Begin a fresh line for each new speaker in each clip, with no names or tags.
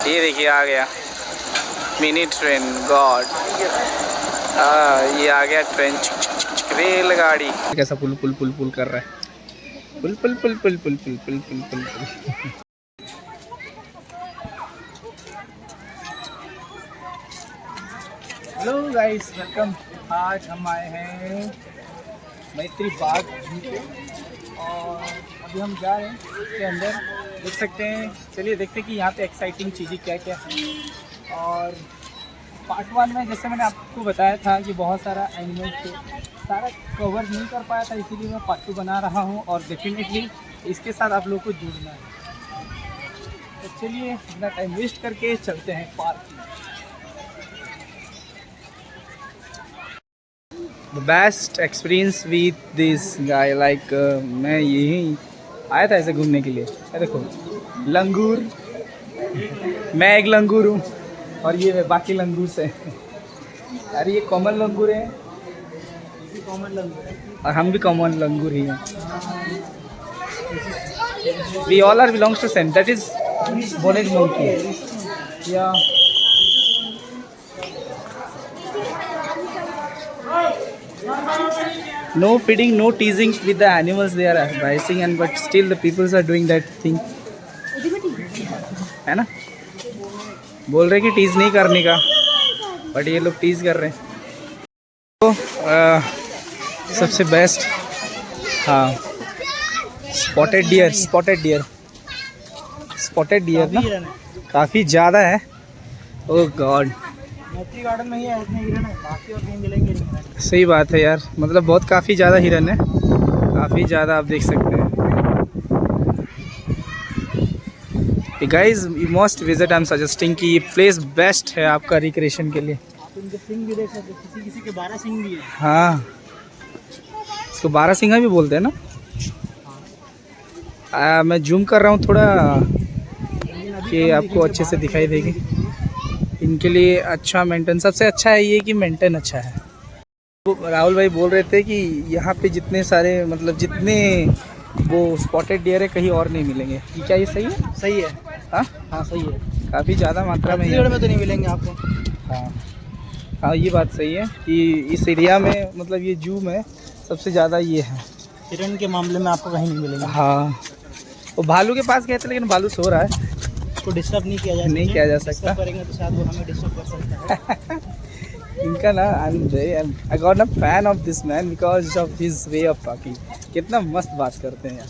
ये देखिए आ गया मिनी ट्रेन गॉड। ये आ गया ट्रेन, रेलगाड़ी। कैसा पुल पुल पुल पुल कर रहा है, pull pull pull pull pull pull pull pull pull pull. Hello guys, welcome. आज हम आए हैं मैत्री बाग और अभी हम जा रहे हैं इसके अंदर, देख सकते हैं। चलिए देखते हैं कि यहाँ पे एक्साइटिंग चीज़ें क्या क्या हैं। और पार्ट 1 में जैसे मैंने आपको बताया था कि बहुत सारा एनिमल्स थे, सारा कवर नहीं कर पाया था, इसीलिए मैं पार्ट 2 बना रहा हूँ। और डेफिनेटली इसके साथ आप लोग को जुड़ना है। तो चलिए इतना टाइम वेस्ट करके चलते हैं पार्क में। The best experience with this guy, like मैं यही आया था ऐसे घूमने के लिए। देखो लंगूर, मैं एक लंगूर हूँ और ये बाकी लंगूर से। अरे ये कॉमन लंगूर है, कॉमन लंगूर है और हम भी कॉमन लंगूर ही हैं। We all are belongs to same, that is bonnet monkey. Yeah. No feeding, no teasing with the animals. They are advising, and but still the peoples are doing that thing. है ना? बोल रहे कि tease नहीं करने का, but ये लोग टीज कर रहे हैं। तो सबसे बेस्ट, हाँ, spotted deer, spotted deer, spotted deer ना काफ़ी ज़्यादा है। ओह गॉड, गार्डन में ही है, इतने हिरन है, बाकी और कहीं मिलेंगे नहीं। सही बात है यार, मतलब बहुत काफ़ी ज़्यादा हिरन है, काफ़ी ज़्यादा। आप देख सकते हैं। Guys you must visit, I am suggesting कि ये प्लेस बेस्ट है आपका रिक्रिएशन के लिए। आप इनके सिंग भी देख सकते हैं, किसी के 12 सिंग भी है। हाँ, इसको 12 सिंगा भी बोलते हैं ना। मैं जूम कर रहा हूँ थोड़ा कि आपको अच्छे से दिखाई देगी। इनके लिए अच्छा मेंटेन, सबसे अच्छा है ये कि मेंटेन अच्छा है। राहुल भाई बोल रहे थे कि यहाँ पे जितने सारे, मतलब जितने वो स्पॉटेड डियर है कहीं और नहीं मिलेंगे। क्या ये सही है? सही है। हाँ हाँ सही है, काफ़ी ज़्यादा मात्रा में है। में तो नहीं मिलेंगे आपको। हाँ हाँ, ये बात सही है कि इस एरिया में, मतलब ये जू में सबसे ज़्यादा ये है। हिरन के मामले में आपको कहीं नहीं मिलेंगे। हाँ, वो भालू के पास गए थे लेकिन भालू सो रहा है, उसको डिस्टर्ब नहीं किया जा सकता। करेंगे तो शायद वो हमें डिस्टर्ब कर सकता है। इनका ना, I got a fan of this man because of his way of talking. कितना मस्त बात करते हैं यार,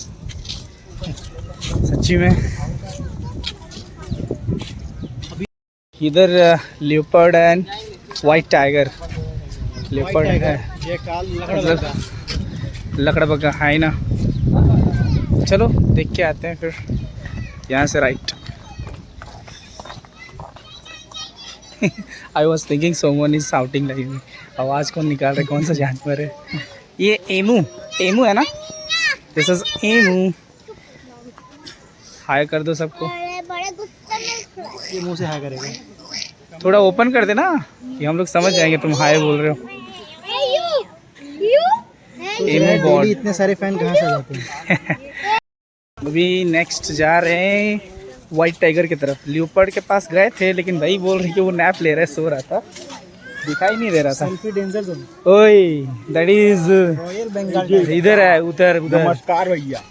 सच्ची में। इधर leopard and white tiger, leopard है, मतलब लकड़बग्गा है ना। चलो देख के आते हैं फिर यहाँ से right. I was thinking someone is shouting like me. आवाज़ कौन निकाल रहा है, कौन सा जानवर है ये? एमू, एमू है ना, दिस इज एमू। हाय कर दो सबको। ये मुंह से हाय करेगा, थोड़ा ओपन कर देना कि हम लोग समझ जाएंगे तुम हाय बोल रहे हो। एमू बॉड, इतने सारे फैन कहाँ से जाते हैं? अभी नेक्स्ट जा रहे हैं वाइट टाइगर की तरफ। लियोपर्ड के पास गए थे लेकिन भाई बोल रही कि वो नैप ले रहा है, सो रहा था, दिखाई नहीं दे रहा था। Selfie danger zone. ओए दैट इज रॉयल बंगाल, इधर है, उधर उधर। नमस्कार भैया।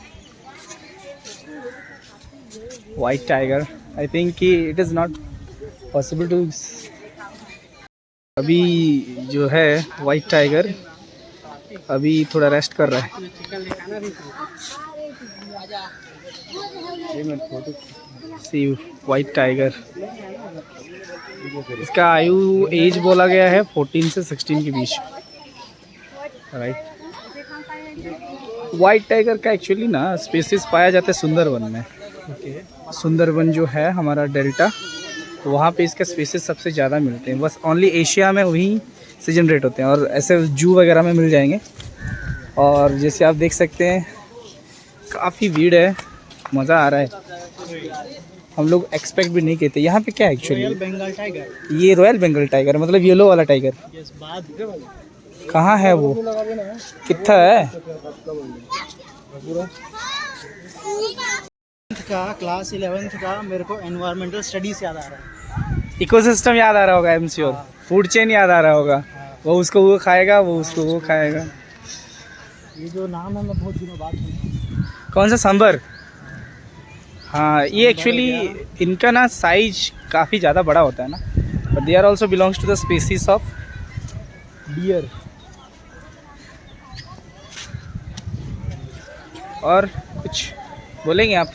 वाइट टाइगर, आई थिंक कि it is not possible to. अभी जो है वाइट टाइगर अभी थोड़ा रेस्ट कर रहा है। सी वाइट टाइगर, इसका आयु एज बोला गया है 14 से 16 के बीच, राइट। वाइट टाइगर का एक्चुअली ना स्पीसीज पाया जाता है सुंदरवन में। सुंदरवन जो है हमारा डेल्टा, तो वहाँ पे इसके स्पीसीज सबसे ज़्यादा मिलते हैं। बस ओनली एशिया में वहीं से जनरेट होते हैं और ऐसे जू वगैरह में मिल जाएंगे। और जैसे आप देख सकते हैं काफ़ी भीड़ है, मज़ा आ रहा है। हम लोग एक्सपेक्ट भी नहीं कहते। यहाँ पे क्या है एक्चुअली? रॉयल बंगाल टाइगर, ये रॉयल बंगाल टाइगर मतलब येलो वाला टाइगर। कहाँ है वो, कितना है?
का क्लास 11th का मेरे को एनवायरमेंटल स्टडीज याद आ रहा है।
इकोसिस्टम याद आ रहा होगा, I am sure. Food chain याद आ रहा होगा। वो उसको वो खाएगा, वो उसको वो खाएगा।
ये जो नाम है मैं बहुत दिनों बाद सुना।
कौन सा सांबर? हाँ, ये एक्चुअली इनका ना साइज काफ़ी ज़्यादा बड़ा होता है ना, but they are also belongs to the species of deer. और कुछ बोलेंगे आप?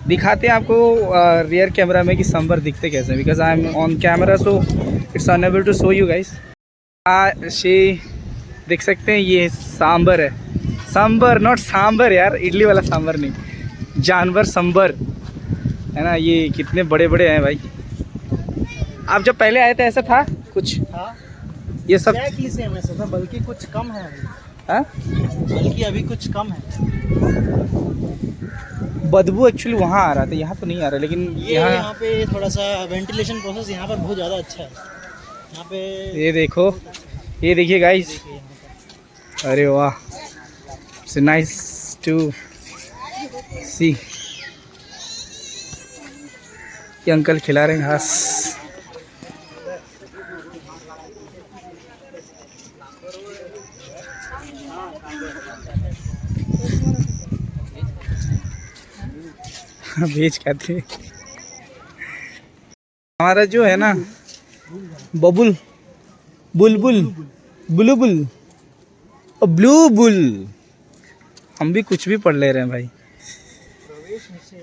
दिखाते हैं आपको रियर कैमरा में कि सांबर दिखते कैसे हैं, because I am on camera so it's unable to show you guys. ये देख सकते हैं, ये सांबर है। सांबर, नॉट सांबर यार, इडली वाला सांबर नहीं, जानवर सांबर है ना। ये कितने बड़े बड़े हैं भाई। आप जब पहले आए थे ऐसा था कुछ?
हाँ,
ये सब
एक्जैक्टली सेम ऐसा था, बल्कि कुछ कम है अभी।
हाँ?
बल्कि अभी कुछ कम है।
बदबू एक्चुअली वहाँ आ रहा था, यहाँ तो नहीं आ रहा, लेकिन
यहाँ पे थोड़ा सा वेंटिलेशन प्रोसेस यहाँ पर बहुत ज़्यादा अच्छा है। यहाँ पे
ये देखो, ये देखिए गाइस। अरे वाह, इट्स नाइस टू सी। ये अंकल खिला रहे हैं घास। बेच कहते हैं। हमारा जो है ना बबुल, बुलबुल, बुलबुल और ब्लू बुल, हम भी कुछ भी पढ़ ले रहे हैं भाई।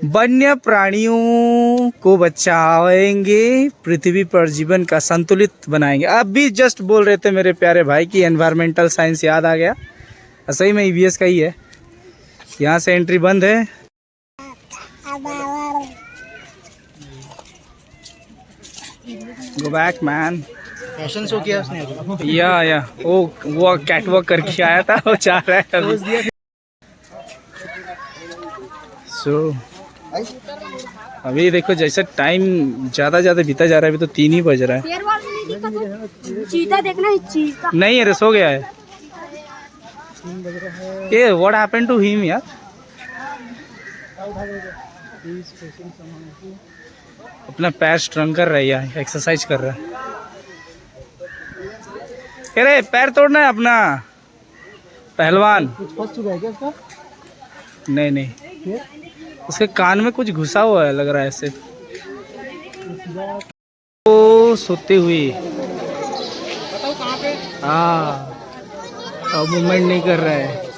वन्य प्राणियों को बचाएंगे, पृथ्वी पर जीवन का संतुलित बनाएंगे। आप भी जस्ट बोल रहे थे मेरे प्यारे भाई कि एनवायरमेंटल साइंस याद आ गया। सही में ईवीएस का ही है। यहाँ से एंट्री बंद है। Go back man.
Fashion show किया उसने अभी।
या वो कैट वॉक करके आया था, वो चाह रहा है अभी। सो अभी देखो जैसे टाइम ज़्यादा बीता जा रहा है, अभी तो 3 ही बज रहा है।
चीता देखना है, चीता
नहीं है, सो गया है। ये व्हाट हैपेंड टू हिम यार? अपना पैर स्ट्रंग कर रहा है यार, एक्सरसाइज कर रहा है। अरे पैर तोड़ना है अपना, पहलवान।
कुछ फंस चुका है क्या उसका?
नहीं, उसके कान में कुछ घुसा हुआ है लग रहा है ऐसे। ओ सोते हुए,
बताओ कहाँ पे?
हाँ, अब मूवमेंट नहीं कर रहा है।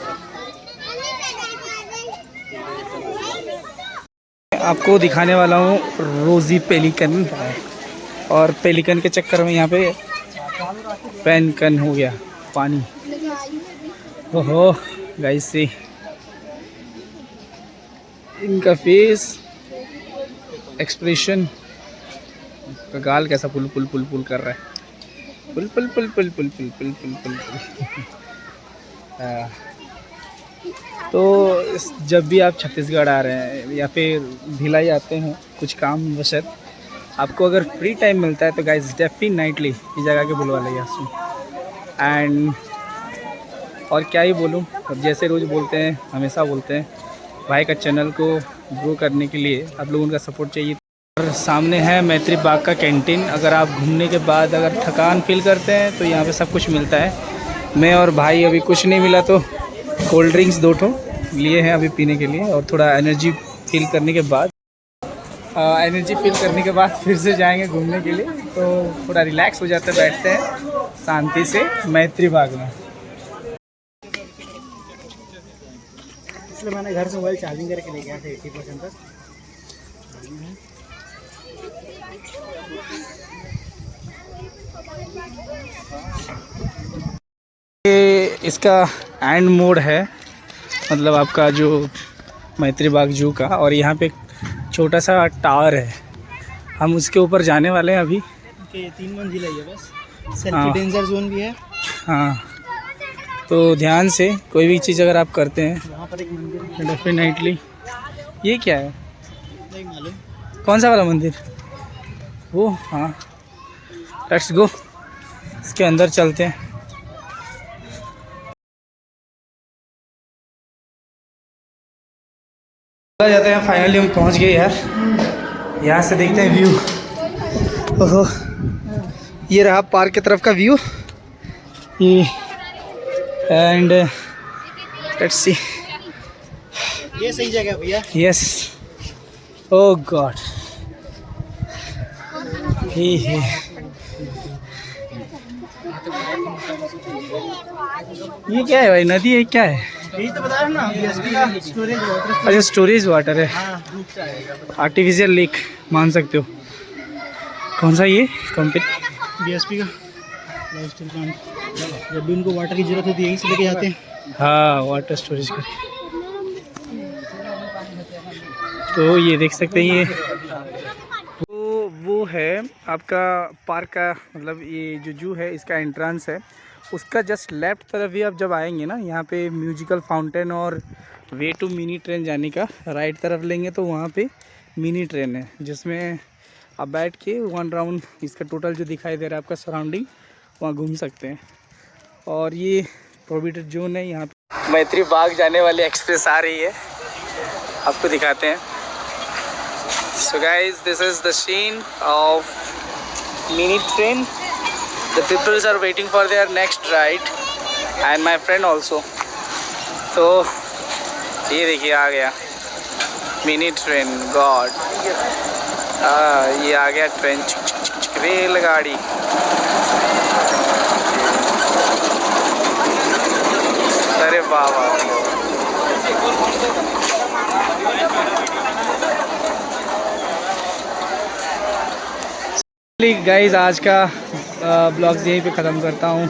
आपको दिखाने वाला हूँ रोजी पेलिकन, और पेलिकन के चक्कर में यहाँ पे पेनकन हो गया पानी। ओहो गाइस, से इनका फेस एक्सप्रेशन, गाल कैसा पुल पुल पुल पुल कर रहा है, pull pull pull pull pull pull pull pull pull पुल। तो जब भी आप छत्तीसगढ़ आ रहे हैं या फिर भिलाई आते हैं कुछ काम वशत, आपको अगर फ्री टाइम मिलता है तो गाइस डेफिनेटली इस जगह के बुलवा ले सुन। एंड और क्या ही बोलूँ, अब जैसे रोज़ बोलते हैं, हमेशा बोलते हैं, भाई का चैनल को ग्रो करने के लिए आप लोगों का सपोर्ट चाहिए। और सामने है मैत्री बाग का कैंटीन। अगर आप घूमने के बाद अगर थकान फील करते हैं तो यहाँ पे सब कुछ मिलता है। मैं और भाई अभी कुछ नहीं मिला तो कोल्ड ड्रिंक्स 2 ठो लिए हैं अभी पीने के लिए, और थोड़ा एनर्जी फील करने के बाद फिर से जाएंगे घूमने के लिए, तो थोड़ा रिलैक्स हो जाता है, बैठते हैं शांति से मैत्री बाग में।
इसलिए मैंने घर से मोबाइल चार्जिंग करके ले गया था 80% तक।
ये इसका एंड मोड है, मतलब आपका जो मैत्री बाग जू का, और यहाँ पे एक छोटा सा टावर है, हम उसके ऊपर जाने वाले हैं अभी।
3 मंजिला ही है बस, सेल्फी डेंजर जोन भी है।
हाँ, तो ध्यान से कोई भी चीज़ अगर आप करते हैं
यहाँ पर एक मंदिर है।
डेफिनेटली। ये क्या है?
नहीं मालूम।
कौन सा वाला मंदिर? वो हाँ, लेट्स गो, इसके अंदर चलते हैं। जाते हैं, फाइनली हम पहुंच गए यार। यहाँ से देखते हैं व्यू। ओहो, ये रहा पार्क की तरफ का व्यू। ये एंड लेट्स सी।
ये सही जगह भैया।
यस, ओह गॉड, ये क्या है भाई, नदी है क्या है?
यही तो बता रहा हूं ना, BSP का स्टोरेज वाटर।
अच्छा, स्टोरेज वाटर है,
हाँ,
आर्टिफिशियल लेक मान सकते हो। कौन सा ये कंपनी?
BSP का लाइफस्टाइल प्लांट। जब भी उनको वाटर की जरूरत होती है यहीं से लेके जाते हैं।
हाँ, वाटर स्टोरेज का। तो ये देख सकते हैं, ये तो वो है आपका पार्क का, मतलब ये जो जू है इसका एंट्रेंस है। उसका जस्ट लेफ्ट तरफ ही आप जब आएंगे ना, यहाँ पे म्यूजिकल फाउंटेन और वे टू मिनी ट्रेन जाने का राइट तरफ लेंगे तो वहाँ पे मिनी ट्रेन है, जिसमें आप बैठ के 1 राउंड इसका टोटल जो दिखाई दे रहा है आपका सराउंडिंग, वहाँ घूम सकते हैं। और ये प्रोहिबिटेड जोन है। यहाँ पे मैत्री बाग जाने वाली एक्सप्रेस आ रही है, आपको दिखाते हैं। So guys, this is the scene of mini train. The people are waiting for their next ride and my friend also. तो ये देखिए आ गया मिनी ट्रेन। गॉड, ये आ गया ट्रेन, रेलगाड़ी। अरे वाह वाह। गाइस, आज का ब्लॉग्स यहीं पे ख़त्म करता हूँ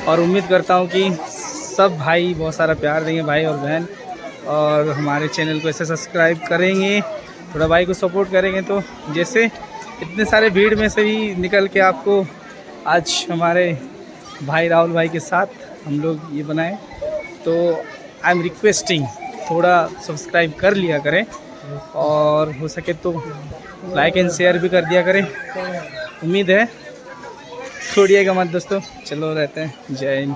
और उम्मीद करता हूँ कि सब भाई बहुत सारा प्यार देंगे, भाई और बहन, और हमारे चैनल को ऐसे सब्सक्राइब करेंगे, थोड़ा भाई को सपोर्ट करेंगे। तो जैसे इतने सारे भीड़ में से भी निकल के आपको आज हमारे भाई राहुल भाई के साथ हम लोग ये बनाए, तो आई एम रिक्वेस्टिंग थोड़ा सब्सक्राइब कर लिया करें और हो सके तो लाइक एंड शेयर भी कर दिया करें। उम्मीद है छोड़िएगा मत दोस्तों। चलो रहते हैं, जय हिंद।